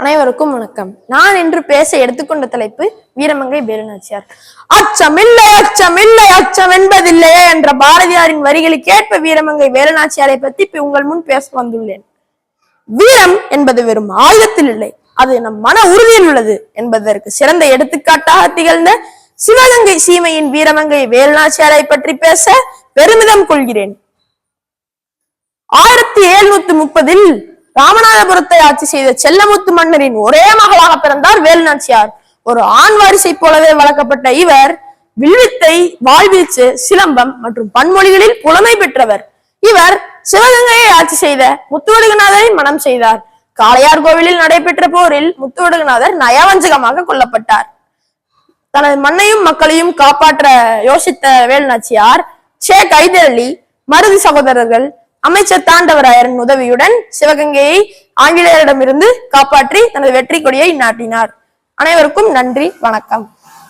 அனைவருக்கும் வணக்கம். நான் இன்று பேச எடுத்துக்கொண்ட தலைப்பு வீரமங்கை வேலுநாச்சியார். அச்சமில்லை அச்சமில்லை அச்சம் என்பதில்லையே என்ற பாரதியாரின் வரிகளுக்கேற்ப வீரமங்கை வேலுநாச்சியாரை பற்றி உங்கள் முன் பேச வந்துள்ளேன். வீரம் என்பது வெறும் ஆயுதத்தில் இல்லை, அது நம் மன உறுதியில் உள்ளது என்பதற்கு சிறந்த எடுத்துக்காட்டாக திகழ்ந்த சிவகங்கை சீமையின் வீரமங்கை வேலுநாச்சியாரை பற்றி பேச பெருமிதம் கொள்கிறேன். 1730 ராமநாதபுரத்தை ஆட்சி செய்த செல்லமுத்து மன்னரின் ஒரே மகளாக பிறந்தார் வேலுநாச்சியார். ஒரு ஆண் வாரிசை போலவே வளர்க்கப்பட்ட இவர் வில்வித்தை, வாழ்வீச்சு, சிலம்பம் மற்றும் பன்மொழிகளில் புலமை பெற்றவர். இவர் சிவகங்கையை ஆட்சி செய்த முத்துவடுகநாதரை மணம் செய்தார். காளையார் கோவிலில் நடைபெற்ற போரில் முத்துவடுகநாதர் நயவஞ்சகமாக கொல்லப்பட்டார். தனது மண்ணையும் மக்களையும் காப்பாற்ற யோசித்த வேலுநாச்சியார் ஷேக் ஐதர் அலி, மருது சகோதரர்கள், அமைச்சர் தாண்டவராயரின் உதவியுடன் சிவகங்கையை ஆங்கிலேயரிடமிருந்து காப்பாற்றி தனது வெற்றி கொடியை நாட்டினார். அனைவருக்கும் நன்றி, வணக்கம்.